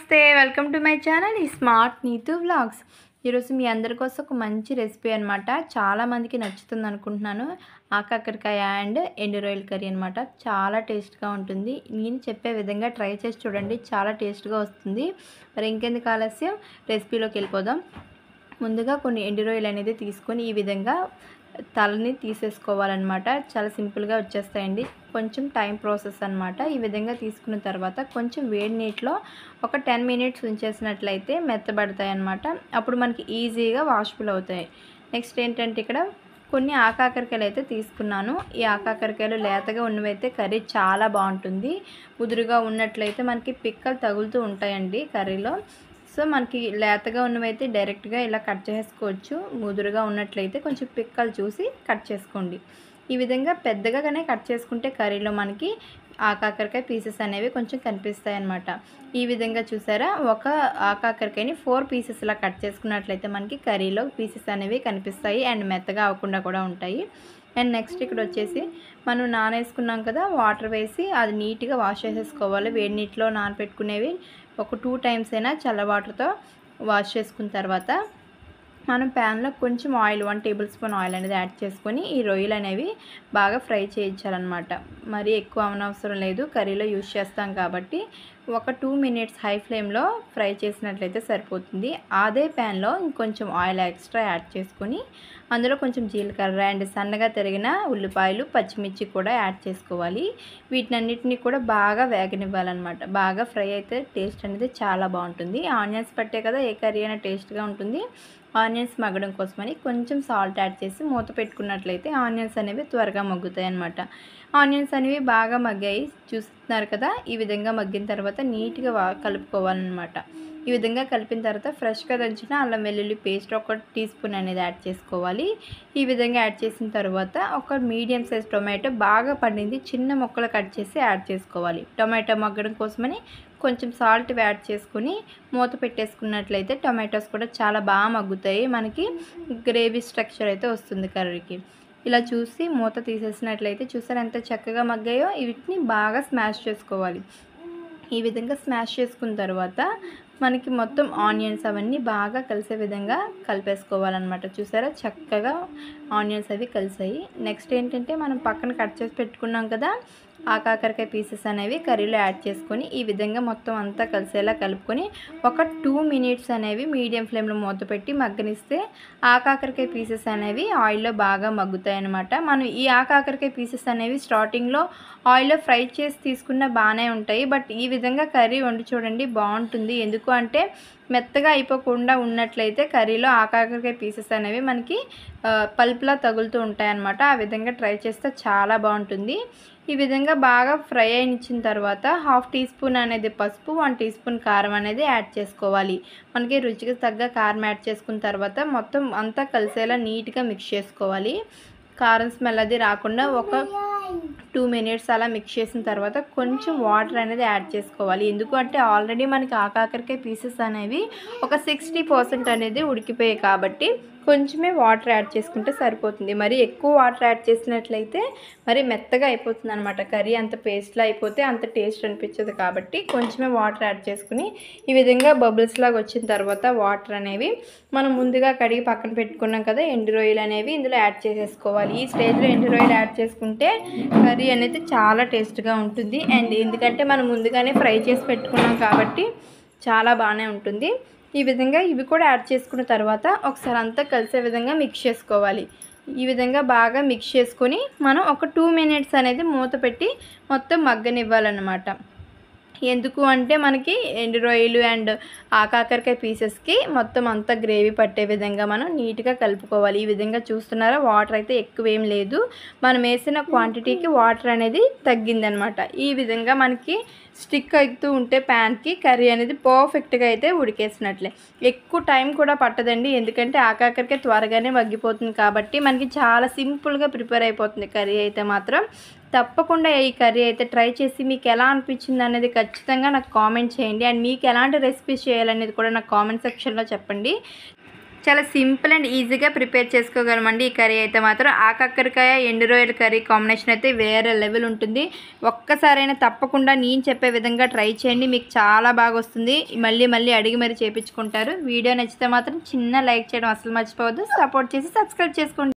నమస్తే welcome to my channel smart Neetu vlogs. ఈరోజు మీ అందరి కోసం ఒక మంచి రెసిపీ అనమాట. చాలామందికి నచ్చుతుంది అనుకుంటున్నాను. ఆకాకరకాయ అండ్ ఎండు రొయ్యల కర్రీ అనమాట. చాలా టేస్ట్గా ఉంటుంది. నేను చెప్పే విధంగా ట్రై చేసి చూడండి, చాలా టేస్ట్గా వస్తుంది. మరి ఇంకెందుకు ఆలస్యం, రెసిపీలోకి వెళ్ళిపోదాం. ముందుగా కొన్ని ఎండు రొయ్యలు అనేది తీసుకొని ఈ విధంగా తలని తీసేసుకోవాలన్నమాట. చాలా సింపుల్గా వచ్చేస్తాయండి. కొంచెం టైం ప్రాసెస్ అనమాట. ఈ విధంగా తీసుకున్న తర్వాత కొంచెం వేడి నీటిలో ఒక 10 మినిట్స్ ఉంచేసినట్లయితే మెత్తబడతాయి అన్నమాట. అప్పుడు మనకి ఈజీగా వాషబుల్ అవుతాయి. నెక్స్ట్ ఏంటంటే ఇక్కడ కొన్ని ఆకాకరకాయలు అయితే తీసుకున్నాను. ఈ ఆకాకరకాయలు లేతగా ఉన్నవైతే కర్రీ చాలా బాగుంటుంది. ముదురుగా ఉన్నట్లయితే మనకి పిక్కలు తగులుతూ ఉంటాయండి కర్రీలో. సో మనకి లేతగా ఉన్నవైతే డైరెక్ట్గా ఇలా కట్ చేసుకోవచ్చు. ముదురుగా ఉన్నట్లయితే కొంచెం పిక్కలు చూసి కట్ చేసుకోండి. ఈ విధంగా పెద్దగానే కట్ చేసుకుంటే కర్రీలో మనకి ఆకాకరకాయ పీసెస్ అనేవి కొంచెం కనిపిస్తాయి అన్నమాట. ఈ విధంగా చూసారా, ఒక ఆకాకరకాయని 4 పీసెస్ ఇలా కట్ చేసుకున్నట్లయితే మనకి కర్రీలో పీసెస్ అనేవి కనిపిస్తాయి అండ్ మెత్తగా అవ్వకుండా కూడా ఉంటాయి. అండ్ నెక్స్ట్ ఇక్కడ వచ్చేసి మనం నానేసుకున్నాం కదా, వాటర్ వేసి అది నీట్గా వాష్ చేసేసుకోవాలి. వేడి నీటిలో నానబెట్టుకునేవి ఒక 2 టైమ్స్ అయినా చల్ల వాటర్తో వాష్ చేసుకున్న తర్వాత మనం ప్యాన్లో కొంచెం ఆయిల్ 1 టేబుల్ స్పూన్ ఆయిల్ అనేది యాడ్ చేసుకొని ఈ రొయ్యలు అనేవి బాగా ఫ్రై చేయించాలన్నమాట. మరీ ఎక్కువ అవనవసరం లేదు, కర్రీలో యూజ్ చేస్తాం కాబట్టి ఒక 2 మినిట్స్ హై ఫ్లేమ్లో ఫ్రై చేసినట్లయితే సరిపోతుంది. అదే ప్యాన్లో ఇంకొంచెం ఆయిల్ ఎక్స్ట్రా యాడ్ చేసుకొని అందులో కొంచెం జీలకర్ర అండ్ సన్నగా తరిగిన ఉల్లిపాయలు, పచ్చిమిర్చి కూడా యాడ్ చేసుకోవాలి. వీటినన్నిటిని కూడా బాగా వేగనివ్వాలన్నమాట. బాగా ఫ్రై అయితే టేస్ట్ అనేది చాలా బాగుంటుంది. ఆనియన్స్ పట్టే కదా ఏ కర్రీ అయినా టేస్ట్గా ఉంటుంది. ఆనియన్స్ మగ్గడం కోసమని కొంచెం సాల్ట్ యాడ్ చేసి మూత పెట్టుకున్నట్లయితే ఆనియన్స్ అనేవి త్వరగా మగ్గుతాయి అన్నమాట. ఆనియన్స్ అనేవి బాగా మగ్గాయి చూస్తున్నారు కదా. ఈ విధంగా మగ్గిన తర్వాత నీట్గా కలుపుకోవాలన్నమాట. ఈ విధంగా కలిపిన తర్వాత ఫ్రెష్గా దంచిన అల్లం వెల్లుల్లి పేస్ట్ 1 టీ స్పూన్ అనేది యాడ్ చేసుకోవాలి. ఈ విధంగా యాడ్ చేసిన తర్వాత ఒక మీడియం సైజ్ టొమాటో బాగా పండింది చిన్న ముక్కలు కట్ చేసి యాడ్ చేసుకోవాలి. టొమాటో మగ్గడం కోసమని కొంచెం సాల్ట్ యాడ్ చేసుకుని మూత పెట్టేసుకున్నట్లయితే టొమాటోస్ కూడా చాలా బాగా మగ్గుతాయి. మనకి గ్రేవీ స్ట్రక్చర్ అయితే వస్తుంది కర్రీకి. ఇలా చూసి మూత తీసేసినట్లయితే చూసారు ఎంత చక్కగా మగ్గాయో. వీటిని బాగా స్మాష్ చేసుకోవాలి. ఈ విధంగా స్మాష్ చేసుకున్న తర్వాత మనకి మొత్తం ఆనియన్స్ అవన్నీ బాగా కలిసే విధంగా కలిపేసుకోవాలన్నమాట. చూసారా చక్కగా ఆనియన్స్ అవి కలిసాయి. నెక్స్ట్ ఏంటంటే మనం పక్కన కట్ చేసి పెట్టుకున్నాం కదా ఆకాకరకాయ పీసెస్ అనేవి కర్రీలో యాడ్ చేసుకొని ఈ విధంగా మొత్తం అంతా కలిసేలా కలుపుకొని ఒక 2 మినిట్స్ అనేవి మీడియం ఫ్లేమ్లో మూత పెట్టి మగ్గనిస్తే ఆకాకరకాయ పీసెస్ అనేవి ఆయిల్లో బాగా మగ్గుతాయి అన్నమాట. మనం ఈ ఆకాకరకాయ పీసెస్ అనేవి స్టార్టింగ్లో ఆయిల్లో ఫ్రై చేసి తీసుకున్న బాగానే ఉంటాయి. బట్ ఈ విధంగా కర్రీ వండి చూడండి, బాగుంటుంది. ఎందుకు అంటే మెత్తగా అయిపోకుండా ఉన్నట్లయితే కర్రీలో ఆకాకరకాయ పీసెస్ అనేవి మనకి పల్పులా తగులుతూ ఉంటాయన్నమాట. ఆ విధంగా ట్రై చేస్తే చాలా బాగుంటుంది. ఈ విధంగా బాగా ఫ్రై అయినిచ్చిన తర్వాత 1/2 టీ స్పూన్ అనేది పసుపు, 1 టీ స్పూన్ కారం అనేది యాడ్ చేసుకోవాలి. మనకి రుచికి తగ్గ కారం యాడ్ చేసుకున్న తర్వాత మొత్తం అంతా కలిసేలా నీట్గా మిక్స్ చేసుకోవాలి. కారం స్మెల్ అది రాకుండా ఒక 2 మినిట్స్ అలా మిక్స్ చేసిన తర్వాత కొంచెం వాటర్ అనేది యాడ్ చేసుకోవాలి. ఎందుకంటే ఆల్రెడీ మనకి ఆకాకరకాయ పీసెస్ అనేవి ఒక 60% అనేది ఉడికిపోయాయి కాబట్టి కొంచెమే వాటర్ యాడ్ చేసుకుంటే సరిపోతుంది. మరి ఎక్కువ వాటర్ యాడ్ చేసినట్లయితే మరి మెత్తగా అయిపోతుంది అనమాట. కర్రీ అంత పేస్ట్లా అయిపోతే అంత టేస్ట్ అనిపించదు కాబట్టి కొంచెమే వాటర్ యాడ్ చేసుకుని ఈ విధంగా బబుల్స్ లాగా వచ్చిన తర్వాత వాటర్ అనేవి మనం ముందుగా కడిగి పక్కన పెట్టుకున్నాం కదా ఎండు రొయ్యలు అనేవి ఇందులో యాడ్ చేసేసుకోవాలి. ఈ స్టేజ్లో ఎండు రొయ్యలు యాడ్ చేసుకుంటే కర్రీ అనేది చాలా టేస్ట్గా ఉంటుంది. అండ్ ఎందుకంటే మనం ముందుగానే ఫ్రై చేసి పెట్టుకున్నాం కాబట్టి చాలా బాగానే ఉంటుంది. ఈ విధంగా ఇవి కూడా యాడ్ చేసుకున్న తర్వాత ఒకసారి అంతా కలిసే విధంగా మిక్స్ చేసుకోవాలి. ఈ విధంగా బాగా మిక్స్ చేసుకొని మనం ఒక 2 మినిట్స్ అనేది మూత పెట్టి మొత్తం మగ్గనివ్వాలన్నమాట. ఎందుకు అంటే మనకి ఎండు రొయ్యలు అండ్ ఆకాకరకాయ పీసెస్కి మొత్తం అంతా గ్రేవీ పట్టే విధంగా మనం నీట్గా కలుపుకోవాలి. ఈ విధంగా చూస్తున్నారా, వాటర్ అయితే ఎక్కువ ఏం లేదు. మనం వేసిన క్వాంటిటీకి వాటర్ అనేది తగ్గిందనమాట. ఈ విధంగా మనకి స్టిక్ అవుతూ ఉంటే ప్యాన్కి కర్రీ అనేది పర్ఫెక్ట్గా అయితే ఉడికేసినట్లే. ఎక్కువ టైం కూడా పట్టదండి, ఎందుకంటే ఆకాకరకాయ త్వరగానే మగ్గిపోతుంది కాబట్టి మనకి చాలా సింపుల్గా ప్రిపేర్ అయిపోతుంది కర్రీ అయితే మాత్రం. తప్పకుండా ఈ కర్రీ అయితే ట్రై చేసి మీకు ఎలా అనిపించింది అనేది ఖచ్చితంగా నాకు కామెంట్ చేయండి. అండ్ మీకు ఎలాంటి రెసిపీస్ చేయాలనేది కూడా నాకు కామెంట్ సెక్షన్లో చెప్పండి. చాలా సింపుల్ అండ్ ఈజీగా ప్రిపేర్ చేసుకోగలమండి ఈ కర్రీ అయితే మాత్రం. ఆ కాకరకాయ ఎండు రొయ్యల కర్రీ కాంబినేషన్ అయితే వేరే లెవెల్ ఉంటుంది. ఒక్కసారైనా తప్పకుండా నేను చెప్పే విధంగా ట్రై చేయండి, మీకు చాలా బాగా వస్తుంది. మళ్ళీ మళ్ళీ అడిగి మరీ చేయించుకుంటారు. వీడియో నచ్చితే మాత్రం చిన్న లైక్ చేయడం అసలు మర్చిపోవద్దు. సపోర్ట్ చేసి సబ్స్క్రైబ్ చేసుకోండి.